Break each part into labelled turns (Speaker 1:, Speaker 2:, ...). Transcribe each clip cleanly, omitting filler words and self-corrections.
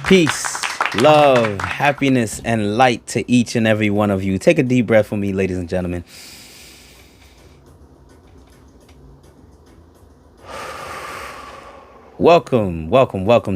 Speaker 1: Peace, love, happiness, and light to each and every one of you. Take a deep breath for me, ladies and gentlemen. Welcome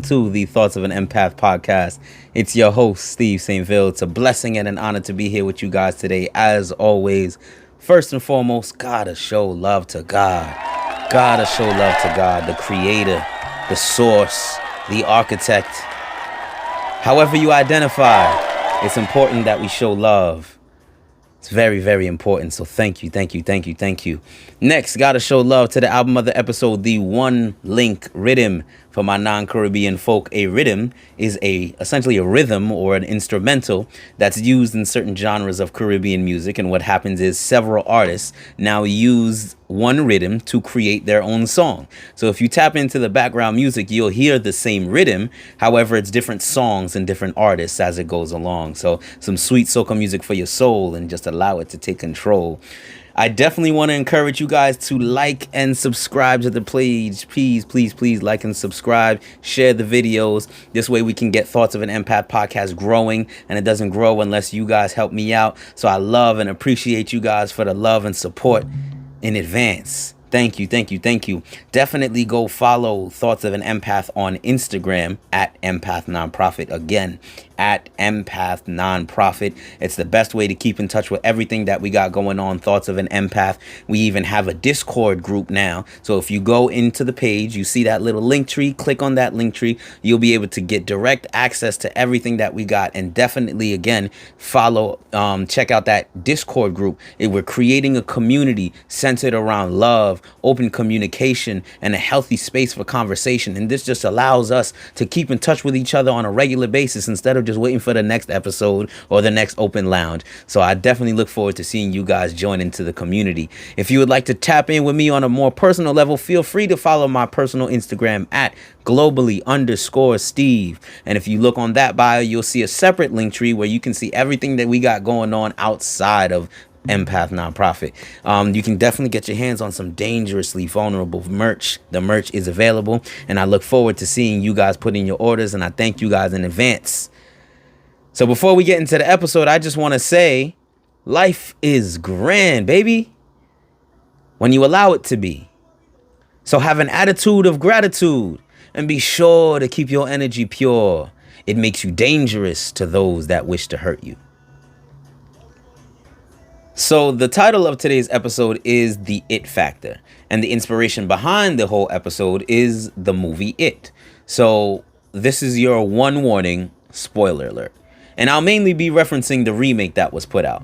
Speaker 1: to the Thoughts of an Empath podcast. It's your host, Steve St. Ville. It's a blessing and an honor to be here with you guys today. As always, first and foremost, gotta show love to God. Gotta show love to God, the creator, the source, the architect. However you identify, it's important that we show love. It's very, very important. So thank you. Next, gotta show love to the album of the episode, the One Link Rhythm. For my non-Caribbean folk, a rhythm is essentially a rhythm or an instrumental that's used in certain genres of Caribbean music. And what happens is several artists now use one rhythm to create their own song. So if you tap into the background music, you'll hear the same rhythm. However, it's different songs and different artists as it goes along. So some sweet soca music for your soul, and just allow it to take control. I definitely want to encourage you guys to like and subscribe to the page. Please like and subscribe. Share the videos. This way we can get Thoughts of an Empath podcast growing, and it doesn't grow unless you guys help me out. So I love and appreciate you guys for the love and support in advance. Thank you. Definitely go follow Thoughts of an Empath on Instagram at Empath Nonprofit. Again, at Empath Nonprofit. It's the best way to keep in touch with everything that we got going on, Thoughts of an Empath. We even have a Discord group now. So if you go into the page, you see that little link tree, click on that link tree. You'll be able to get direct access to everything that we got. And definitely, again, follow, check out that Discord group. We're creating a community centered around love, open communication, and a healthy space for conversation. And this just allows us to keep in touch with each other on a regular basis instead of just waiting for the next episode or the next open lounge. So I definitely look forward to seeing you guys join into the community. If you would like to tap in with me on a more personal level, feel free to follow my personal Instagram at GloballyStyve. And if you look on that bio, you'll see a separate link tree where you can see everything that we got going on outside of Empath Nonprofit. You can definitely get your hands on some dangerously vulnerable merch. The merch is available, and I look forward to seeing you guys put in your orders, and I thank you guys in advance. So before we get into the episode, I just want to say life is grand, baby, when you allow it to be. So have an attitude of gratitude and be sure to keep your energy pure. It makes you dangerous to those that wish to hurt you. So the title of today's episode is The It Factor, and the inspiration behind the whole episode is the movie It. So this is your one warning, spoiler alert. And I'll mainly be referencing the remake that was put out.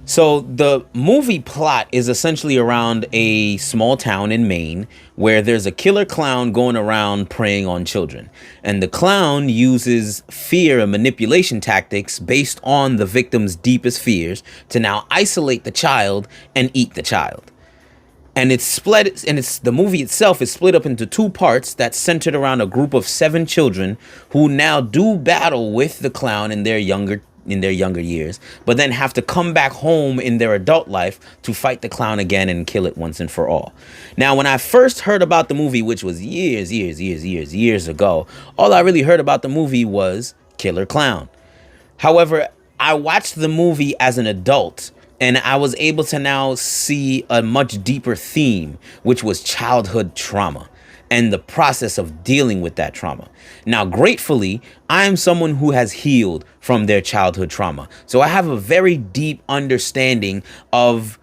Speaker 1: So the movie plot is essentially around a small town in Maine where there's a killer clown going around preying on children. And the clown uses fear and manipulation tactics based on the victim's deepest fears to now isolate the child and eat the child. And the movie itself is split up into two parts that's centered around a group of 7 children who now do battle with the clown in their younger years, but then have to come back home in their adult life to fight the clown again and kill it once and for all. Now, when I first heard about the movie, which was years ago, all I really heard about the movie was killer clown. However, I watched the movie as an adult, and I was able to now see a much deeper theme, which was childhood trauma and the process of dealing with that trauma. Now, gratefully, I am someone who has healed from their childhood trauma. So I have a very deep understanding of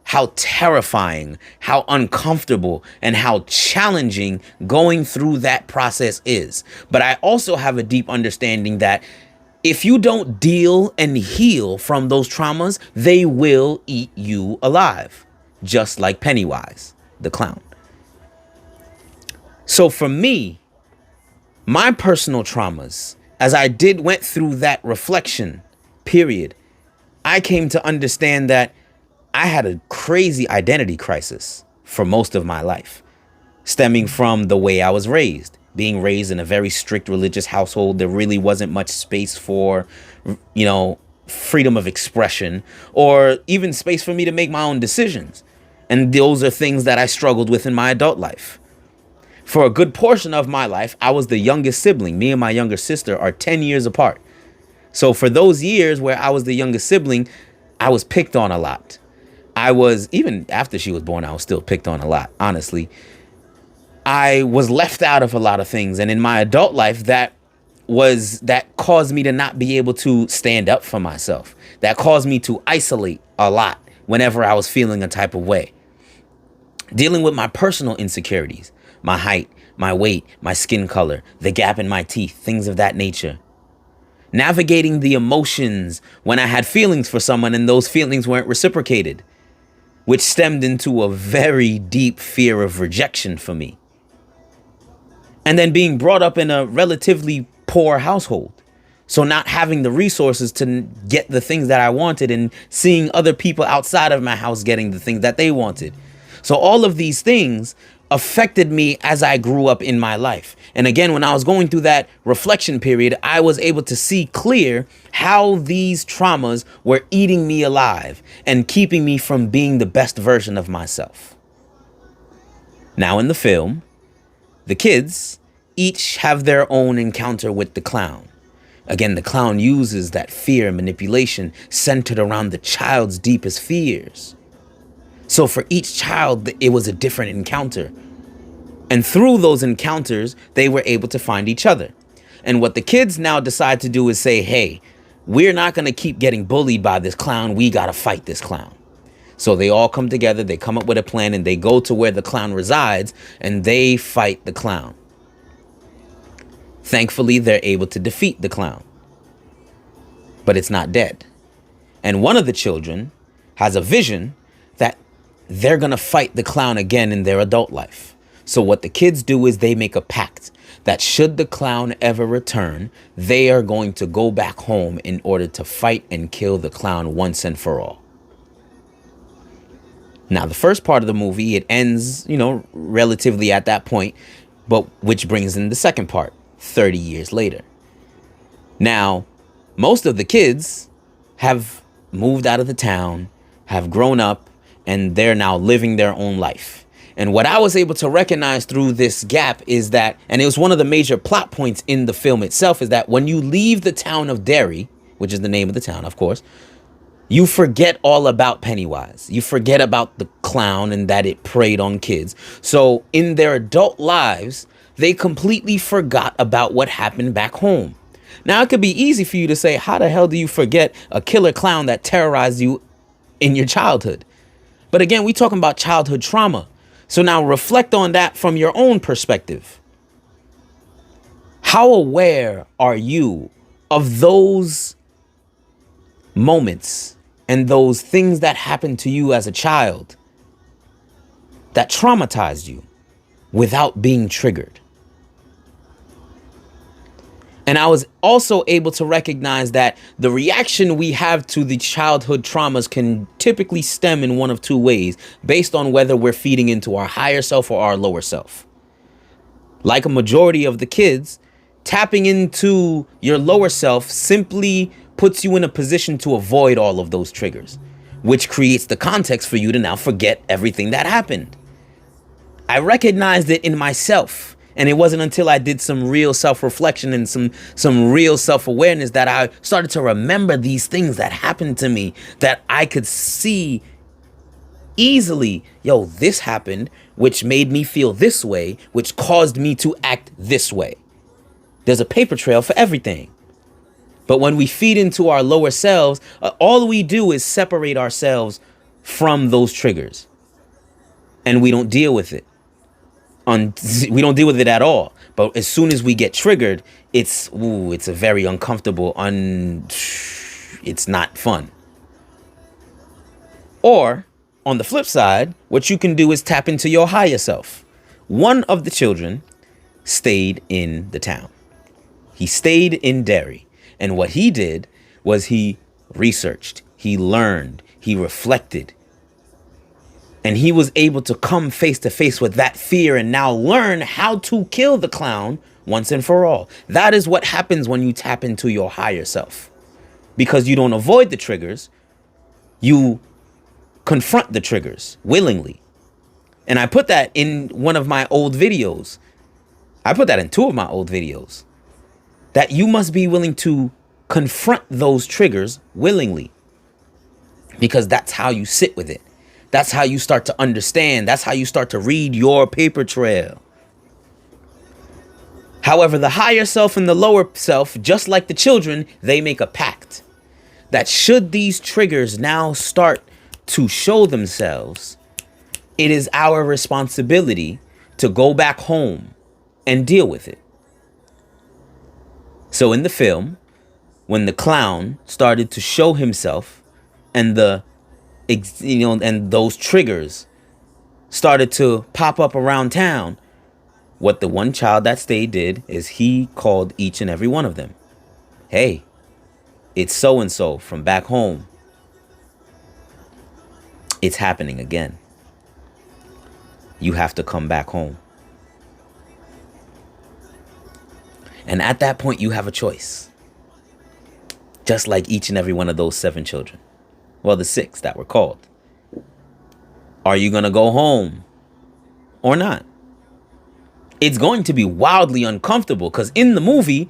Speaker 1: how terrifying, how uncomfortable, and how challenging going through that process is. But I also have a deep understanding that if you don't deal and heal from those traumas, they will eat you alive, just like Pennywise, the clown. So for me, my personal traumas, as I went through that reflection period, I came to understand that I had a crazy identity crisis for most of my life, stemming from the way I was raised. Being raised in a very strict religious household, there really wasn't much space for, freedom of expression or even space for me to make my own decisions. And those are things that I struggled with in my adult life. For a good portion of my life, I was the youngest sibling. Me and my younger sister are 10 years apart. So for those years where I was the youngest sibling, I was picked on a lot. I was, even after she was born, I was still picked on a lot, honestly. I was left out of a lot of things. And in my adult life, that caused me to not be able to stand up for myself. That caused me to isolate a lot whenever I was feeling a type of way. Dealing with my personal insecurities, my height, my weight, my skin color, the gap in my teeth, things of that nature. Navigating the emotions when I had feelings for someone and those feelings weren't reciprocated, which stemmed into a very deep fear of rejection for me. And then being brought up in a relatively poor household. So not having the resources to get the things that I wanted and seeing other people outside of my house getting the things that they wanted. So all of these things affected me as I grew up in my life. And again, when I was going through that reflection period, I was able to see clear how these traumas were eating me alive and keeping me from being the best version of myself. Now in the film, the kids each have their own encounter with the clown. Again, the clown uses that fear and manipulation centered around the child's deepest fears. So for each child, it was a different encounter. And through those encounters, they were able to find each other. And what the kids now decide to do is say, hey, we're not going to keep getting bullied by this clown. We got to fight this clown. So they all come together, they come up with a plan, and they go to where the clown resides, and they fight the clown. Thankfully, they're able to defeat the clown. But it's not dead. And one of the children has a vision that they're going to fight the clown again in their adult life. So what the kids do is they make a pact that should the clown ever return, they are going to go back home in order to fight and kill the clown once and for all. Now, the first part of the movie, it ends, relatively at that point, but which brings in the second part, 30 years later. Now, most of the kids have moved out of the town, have grown up, and they're now living their own life. And what I was able to recognize through this gap is that, and it was one of the major plot points in the film itself, is that when you leave the town of Derry, which is the name of the town, of course, you forget all about Pennywise. You forget about the clown and that it preyed on kids. So in their adult lives, they completely forgot about what happened back home. Now, it could be easy for you to say, how the hell do you forget a killer clown that terrorized you in your childhood? But again, we're talking about childhood trauma. So now reflect on that from your own perspective. How aware are you of those moments and those things that happened to you as a child that traumatized you without being triggered? And I was also able to recognize that the reaction we have to the childhood traumas can typically stem in one of two ways, based on whether we're feeding into our higher self or our lower self. Like a majority of the kids, tapping into your lower self simply puts you in a position to avoid all of those triggers, which creates the context for you to now forget everything that happened. I recognized it in myself. And it wasn't until I did some real self-reflection and some real self-awareness that I started to remember these things that happened to me, that I could see easily, this happened, which made me feel this way, which caused me to act this way. There's a paper trail for everything. But when we feed into our lower selves, all we do is separate ourselves from those triggers. And we don't deal with it. We don't deal with it at all. But as soon as we get triggered, it's a very uncomfortable, it's not fun. Or on the flip side, what you can do is tap into your higher self. One of the children stayed in the town. He stayed in Derry. And what he did was he researched, he learned, he reflected. And he was able to come face to face with that fear and now learn how to kill the clown once and for all. That is what happens when you tap into your higher self. Because you don't avoid the triggers, you confront the triggers willingly. And I put that in one of my old videos. I put that in 2 of my old videos. That you must be willing to confront those triggers willingly. Because that's how you sit with it. That's how you start to understand. That's how you start to read your paper trail. However, the higher self and the lower self, just like the children, they make a pact that should these triggers now start to show themselves, it is our responsibility to go back home and deal with it. So in the film, when the clown started to show himself and and those triggers started to pop up around town, what the one child that stayed did is he called each and every one of them. Hey, it's so-and-so from back home. It's happening again. You have to come back home. And at that point, you have a choice. Just like each and every one of those 7 children. Well, the 6 that were called. Are you going to go home or not? It's going to be wildly uncomfortable because in the movie,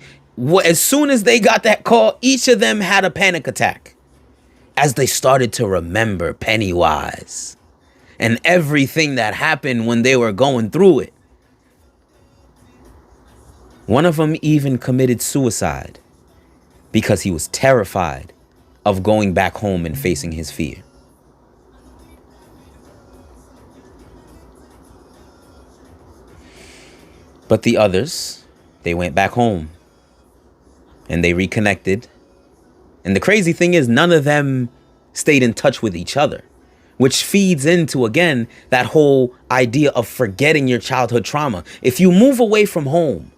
Speaker 1: as soon as they got that call, each of them had a panic attack as they started to remember Pennywise and everything that happened when they were going through it. One of them even committed suicide because he was terrified of going back home and facing his fear. But the others, they went back home and they reconnected. And the crazy thing is, none of them stayed in touch with each other, which feeds into, again, that whole idea of forgetting your childhood trauma. If you move away from home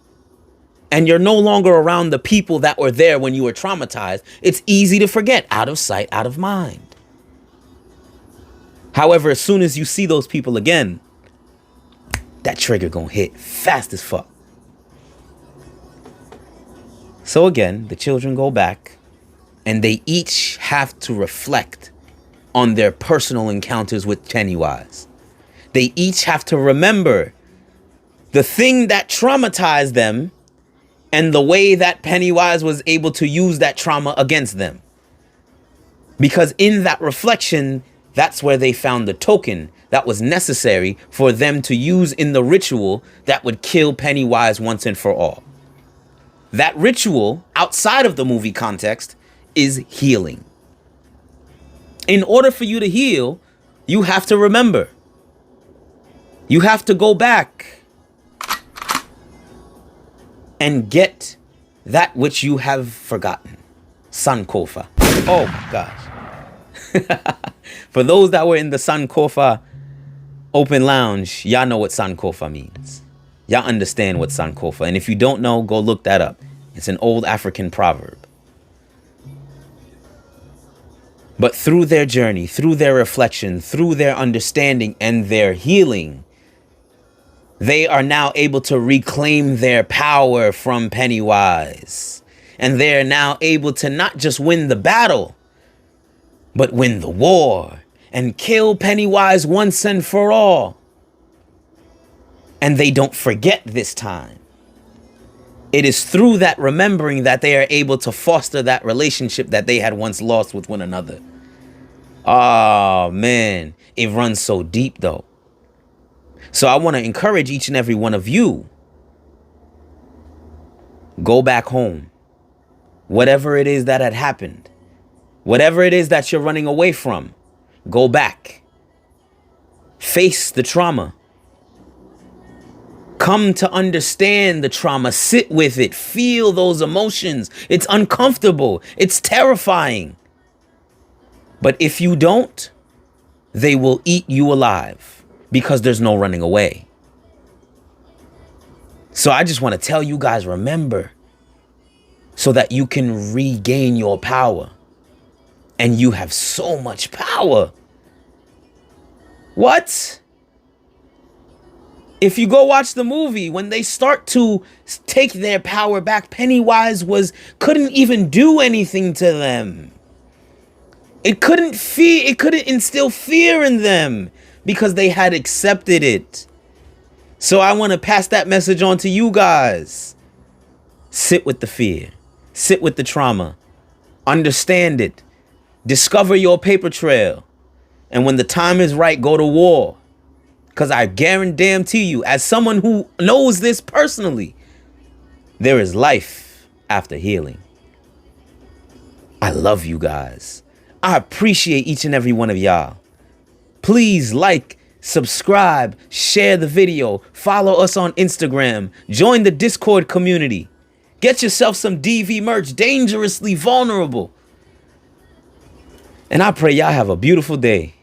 Speaker 1: and you're no longer around the people that were there when you were traumatized, it's easy to forget. Out of sight, out of mind. However, as soon as you see those people again, that trigger gonna hit fast as fuck. So again, the children go back and they each have to reflect on their personal encounters with Pennywise. They each have to remember the thing that traumatized them and the way that Pennywise was able to use that trauma against them. Because in that reflection, that's where they found the token that was necessary for them to use in the ritual that would kill Pennywise once and for all. That ritual, outside of the movie context, is healing. In order for you to heal, you have to remember. You have to go back and get that which you have forgotten. Sankofa. Oh my gosh. For those that were in the Sankofa open lounge, y'all know what Sankofa means. Y'all understand what Sankofa. And if you don't know, go look that up. It's an old African proverb. But through their journey, through their reflection, through their understanding and their healing, they are now able to reclaim their power from Pennywise. And they're now able to not just win the battle, but win the war and kill Pennywise once and for all. And they don't forget this time. It is through that remembering that they are able to foster that relationship that they had once lost with one another. Oh man, it runs so deep though. So I want to encourage each and every one of you. Go back home. Whatever it is that had happened. Whatever it is that you're running away from. Go back. Face the trauma. Come to understand the trauma. Sit with it. Feel those emotions. It's uncomfortable. It's terrifying. But if you don't, they will eat you alive because there's no running away. So I just want to tell you guys, remember, so that you can regain your power. And you have so much power. What? If you go watch the movie, when they start to take their power back, Pennywise couldn't even do anything to them. It couldn't instill fear in them because they had accepted it. So I want to pass that message on to you guys. Sit with the fear. Sit with the trauma. Understand it. Discover your paper trail. And when the time is right, go to war. Because I guarantee you, as someone who knows this personally, there is life after healing. I love you guys. I appreciate each and every one of y'all. Please like, subscribe, share the video, follow us on Instagram, join the Discord community. Get yourself some DV merch, Dangerously Vulnerable. And I pray y'all have a beautiful day.